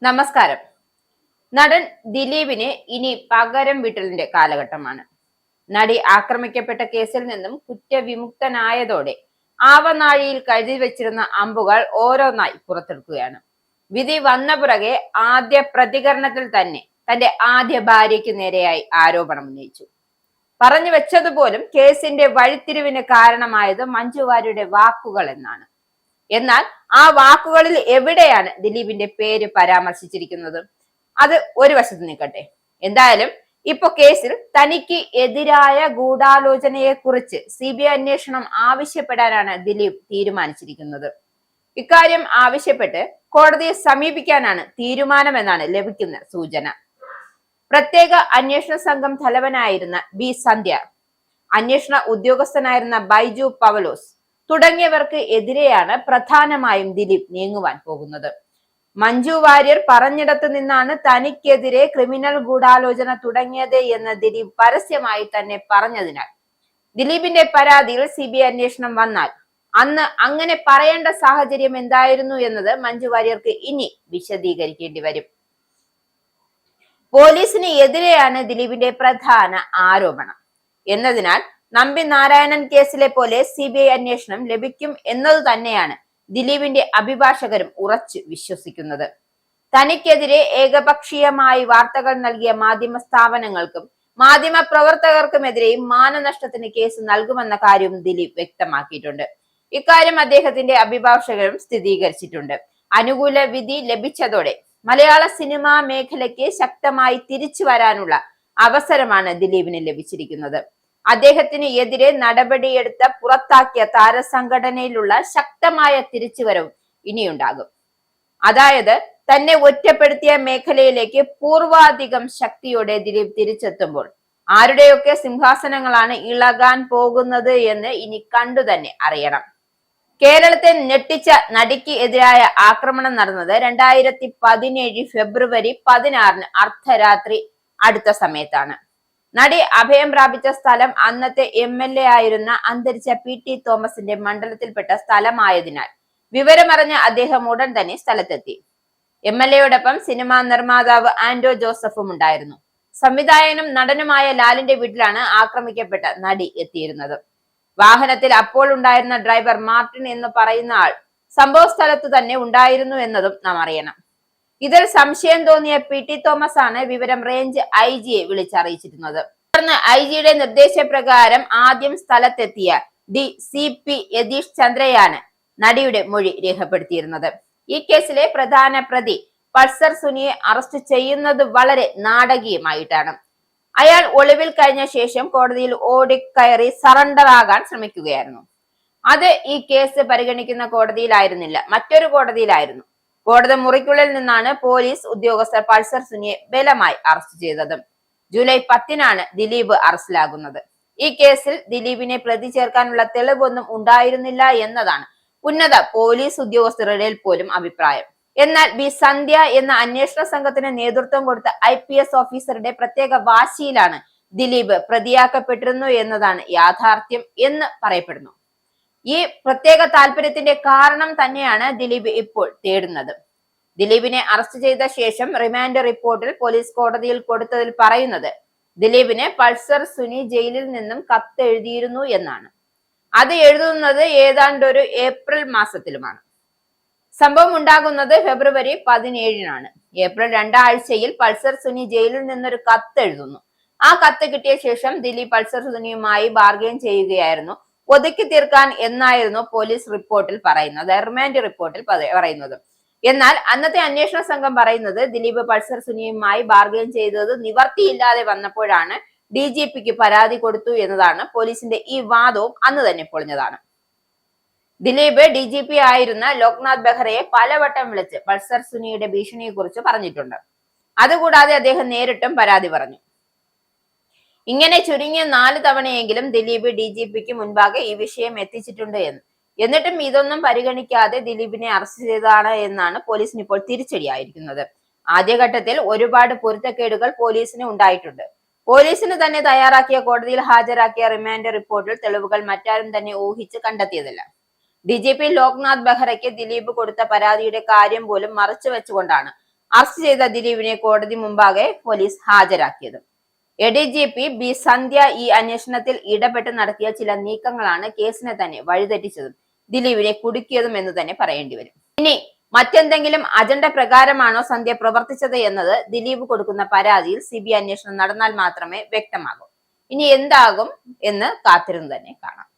നമസ്കാരം. നടൻ ദിലീപിന് ഇനി പകരം വീട്ടലിന്റെ കാലഘട്ടമാണ്. നടി ആക്രമിക്കപ്പെട്ട കേസിൽ നിന്നും കുറ്റവിമുക്തനായതോടെ ആവനാഴിയിൽ കരുതി വെച്ചിരുന്ന അമ്പുകൾ ഓരോന്നായി പുറത്തെടുക്കുകയാണ്. വിധി വന്ന പുറകെ ആദ്യ പ്രതികരണത്തിൽ തന്നെ തന്റെ ആദ്യ ഭാര്യയ്ക്ക് നേരെയായി ആരോപണം ഉന്നയിച്ചു. പറഞ്ഞു വെച്ചതുപോലും കേസിന്റെ വഴിത്തിരിവിന് കാരണമായത് മഞ്ജു വാര്യരുടെ വാക്കുകൾ എന്നാണ്. എന്നാൽ ആ വാക്കുകളിൽ എവിടെയാണ് ദിലീപിന്റെ പേര് പരാമർശിച്ചിരിക്കുന്നത്? അത് ഒരു വശത്ത് നിൽക്കട്ടെ. എന്തായാലും ഇപ്പൊ കേസിൽ തനിക്ക് എതിരായ ഗൂഢാലോചനയെ കുറിച്ച് CBI അന്വേഷണം ആവശ്യപ്പെടാനാണ് ദിലീപ് തീരുമാനിച്ചിരിക്കുന്നത്. ഇക്കാര്യം ആവശ്യപ്പെട്ട് കോടതിയെ സമീപിക്കാനാണ് തീരുമാനമെന്നാണ് ലഭിക്കുന്ന സൂചന. പ്രത്യേക അന്വേഷണ സംഘം തലവനായിരുന്ന B സന്ധ്യ, അന്വേഷണ ഉദ്യോഗസ്ഥനായിരുന്ന ബൈജു പവലോസ് തുടങ്ങിയവർക്ക് എതിരെയാണ് പ്രധാനമായും ദിലീപ് നീങ്ങുവാൻ പോകുന്നത്. മഞ്ജു വാര്യർ പറഞ്ഞിടത്തു നിന്നാണ് തനിക്കെതിരെ ക്രിമിനൽ ഗൂഢാലോചന തുടങ്ങിയത് എന്ന് ദിലീപ് പരസ്യമായി തന്നെ പറഞ്ഞതിനാൽ ദിലീപിന്റെ പരാതിയിൽ CBI അന്വേഷണം വന്നാൽ അന്ന് അങ്ങനെ പറയേണ്ട സാഹചര്യം എന്തായിരുന്നു എന്നത് മഞ്ജു വാര്യർക്ക് ഇനി വിശദീകരിക്കേണ്ടി വരും. പോലീസിന് എതിരെയാണ് ദിലീപിന്റെ പ്രധാന ആരോപണം എന്നതിനാൽ നമ്പി നാരായണൻ കേസിലെ പോലെ CBI അന്വേഷണം ലഭിക്കും എന്നത് തന്നെയാണ് ദിലീപിന്റെ അഭിഭാഷകരും ഉറച്ചു വിശ്വസിക്കുന്നത്. തനിക്കെതിരെ ഏകപക്ഷീയമായി വാർത്തകൾ നൽകിയ മാധ്യമ സ്ഥാപനങ്ങൾക്കും മാധ്യമ പ്രവർത്തകർക്കുമെതിരെയും മാനനഷ്ടത്തിന് കേസ് നൽകുമെന്ന കാര്യവും ദിലീപ് വ്യക്തമാക്കിയിട്ടുണ്ട്. ഇക്കാര്യം അദ്ദേഹത്തിന്റെ അഭിഭാഷകരും സ്ഥിരീകരിച്ചിട്ടുണ്ട്. അനുകൂല വിധി ലഭിച്ചതോടെ മലയാള സിനിമാ മേഖലയ്ക്ക് ശക്തമായി തിരിച്ചു വരാനുള്ള അവസരമാണ് ദിലീപിന് ലഭിച്ചിരിക്കുന്നത്. അദ്ദേഹത്തിന് എതിരെ നടപടിയെടുത്ത പുറത്താക്കിയ താരസംഘടനയിലുള്ള ശക്തമായ തിരിച്ചുവരവും ഇനിയുണ്ടാകും. അതായത് തന്നെ ഒറ്റപ്പെടുത്തിയ മേഖലയിലേക്ക് പൂർവാധികം ശക്തിയോടെ ദിലീപ് തിരിച്ചെത്തുമ്പോൾ ആരുടെയൊക്കെ സിംഹാസനങ്ങളാണ് ഇളകാൻ പോകുന്നത് എന്ന് ഇനി കണ്ടു തന്നെ അറിയണം. കേരളത്തെ ഞെട്ടിച്ച നടിക്ക് എതിരായ ആക്രമണം നടന്നത് 2017 ഫെബ്രുവരി 16 അർദ്ധരാത്രി അടുത്ത സമയത്താണ്. നടി അഭയം പ്രാപിച്ച സ്ഥലം അന്നത്തെ MLA ആയിരുന്ന അന്തരിച്ച PT തോമസിന്റെ മണ്ഡലത്തിൽപ്പെട്ട സ്ഥലമായതിനാൽ വിവരമറിഞ്ഞ അദ്ദേഹം ഉടൻ തന്നെ സ്ഥലത്തെത്തി. MLAയോടൊപ്പം സിനിമാ നിർമ്മാതാവ് ആന്റോ ജോസഫും ഉണ്ടായിരുന്നു. സംവിധായകനും നടനുമായ ലാലിന്റെ വീട്ടിലാണ് ആക്രമിക്കപ്പെട്ട നടി എത്തിയിരുന്നത്. വാഹനത്തിൽ അപ്പോൾ ഉണ്ടായിരുന്ന ഡ്രൈവർ മാർട്ടിൻ എന്ന് പറയുന്ന ആൾ സംഭവ സ്ഥലത്ത് തന്നെ ഉണ്ടായിരുന്നു എന്നതും നാം അറിയണം. ഇതിൽ സംശയം തോന്നിയ PT തോമസ് ആണ് വിവരം റേഞ്ച് IG യെ വിളിച്ചറിയിച്ചിരുന്നത്. തുടർന്ന് IG-യുടെ നിർദ്ദേശപ്രകാരം ആദ്യം സ്ഥലത്തെത്തിയ DCP യതീഷ് ചന്ദ്രയാണ് നടിയുടെ മൊഴി രേഖപ്പെടുത്തിയിരുന്നത്. ഈ കേസിലെ പ്രധാന പ്രതി പൾസർ സുനിയെ അറസ്റ്റ് ചെയ്യുന്നത് വളരെ നാടകീയമായിട്ടാണ്. അയാൾ ഒളിവിൽ കഴിഞ്ഞ ശേഷം കോടതിയിൽ ഓടിക്കയറി സറണ്ടർ ആകാൻ ശ്രമിക്കുകയായിരുന്നു. അത് ഈ കേസ് പരിഗണിക്കുന്ന കോടതിയിലായിരുന്നില്ല, മറ്റൊരു കോടതിയിലായിരുന്നു. കോടതി മുറിക്കുള്ളിൽ നിന്നാണ് പോലീസ് ഉദ്യോഗസ്ഥർ പൾസർ സുനിയെ ബലമായി അറസ്റ്റ് ചെയ്തത്. ജൂലൈ 10-നാണ് ദിലീപ് അറസ്റ്റിലാകുന്നത്. ഈ കേസിൽ ദിലീപിനെ പ്രതി ചേർക്കാനുള്ള തെളിവൊന്നും ഉണ്ടായിരുന്നില്ല എന്നതാണ് ഉന്നത പോലീസ് ഉദ്യോഗസ്ഥരുടെ പോലും അഭിപ്രായം. എന്നാൽ B സന്ധ്യ എന്ന അന്വേഷണ സംഘത്തിന് നേതൃത്വം കൊടുത്ത IPS ഓഫീസറുടെ പ്രത്യേക വാശിയിലാണ് ദിലീപ് പ്രതിയാക്കപ്പെട്ടിരുന്നു എന്നതാണ് യാഥാർത്ഥ്യം എന്ന് പറയപ്പെടുന്നു. ഈ പ്രത്യേക താല്പര്യത്തിന്റെ കാരണം തന്നെയാണ് ദിലീപ് ഇപ്പോൾ തേടുന്നത്. ദിലീപിനെ അറസ്റ്റ് ചെയ്ത ശേഷം റിമാൻഡ് റിപ്പോർട്ടിൽ പോലീസ് കോടതിയിൽ കൊടുത്തതിൽ പറയുന്നത് ദിലീപിന് പൾസർ സുനി ജയിലിൽ നിന്നും കത്തെഴുതിയിരുന്നു എന്നാണ്. അത് എഴുതുന്നത് ഏതാണ്ട് ഒരു ഏപ്രിൽ മാസത്തിലുമാണ്. സംഭവം ഉണ്ടാകുന്നത് ഫെബ്രുവരി 17-നാണ്. ഏപ്രിൽ 2 ആഴ്ചയിൽ പൾസർ സുനി ജയിലിൽ നിന്നൊരു കത്ത് എഴുതുന്നു. ആ കത്ത് കിട്ടിയ ശേഷം ദിലീപ് പൾസർ സുനിയുമായി ബാർഗെയിൻ ചെയ്യുകയായിരുന്നു, ഒതുക്കി തീർക്കാൻ എന്നായിരുന്നു പോലീസ് റിപ്പോർട്ടിൽ പറയുന്നത്, റിമാൻഡ് റിപ്പോർട്ടിൽ പറയുന്നത്. എന്നാൽ അന്നത്തെ അന്വേഷണ സംഘം പറയുന്നത് ദിലീപ് പൾസർ സുനിയുമായി ബാർഗെയിൻ ചെയ്തത് നിവർത്തിയില്ലാതെ വന്നപ്പോഴാണ് DGPക്ക് പരാതി കൊടുത്തു എന്നതാണ്. പോലീസിന്റെ ഈ വാദവും അന്ന് തന്നെ പൊളിഞ്ഞതാണ്. ദിലീപ് DGP ആയിരുന്ന ലോക്നാഥ് ബെഹ്റയെ പലവട്ടം വിളിച്ച് പൾസർ സുനിയുടെ ഭീഷണിയെ കുറിച്ച് പറഞ്ഞിട്ടുണ്ട്. അതുകൂടാതെ അദ്ദേഹം നേരിട്ടും പരാതി പറഞ്ഞു. ഇങ്ങനെ ചുരുങ്ങിയ 4 തവണയെങ്കിലും ദിലീപ് DGPക്ക് മുൻപാകെ ഈ വിഷയം എത്തിച്ചിട്ടുണ്ട് എന്ന്. എന്നിട്ടും ഇതൊന്നും പരിഗണിക്കാതെ ദിലീപിനെ അറസ്റ്റ് ചെയ്തതാണ് എന്നാണ് പോലീസിന് ഇപ്പോൾ തിരിച്ചടിയായിരിക്കുന്നത്. ആദ്യഘട്ടത്തിൽ ഒരുപാട് പൊരുത്തക്കേടുകൾ പോലീസിന് ഉണ്ടായിട്ടുണ്ട്. പോലീസിന് തന്നെ തയ്യാറാക്കിയ കോടതിയിൽ ഹാജരാക്കിയ റിമാൻഡ് റിപ്പോർട്ടിൽ തെളിവുകൾ മറ്റാരും തന്നെ ഊഹിച്ച് കണ്ടെത്തിയതല്ല. DGP ലോക്നാഥ് ബെഹ്റയ്ക്ക് ദിലീപ് കൊടുത്ത പരാതിയുടെ കാര്യം പോലും മറച്ചു വെച്ചുകൊണ്ടാണ് അറസ്റ്റ് ചെയ്ത ദിലീപിനെ കോടതി മുമ്പാകെ പോലീസ് ഹാജരാക്കിയത്. ADGP ബി സന്ധ്യ ഈ അന്വേഷണത്തിൽ ഇടപെട്ട് നടത്തിയ ചില നീക്കങ്ങളാണ് കേസിനെ തന്നെ വഴിതെറ്റിച്ചതും ദിലീപിനെ കുടുക്കിയതും എന്ന് തന്നെ പറയേണ്ടി വരും. ഇനി മറ്റെന്തെങ്കിലും അജണ്ട പ്രകാരമാണോ സന്ധ്യ പ്രവർത്തിച്ചത് എന്നത് ദിലീപ് കൊടുക്കുന്ന പരാതിയിൽ CBI അന്വേഷണം നടന്നാൽ മാത്രമേ വ്യക്തമാകൂ. ഇനി എന്താകും എന്ന് കാത്തിരുന്ന് തന്നെ കാണാം.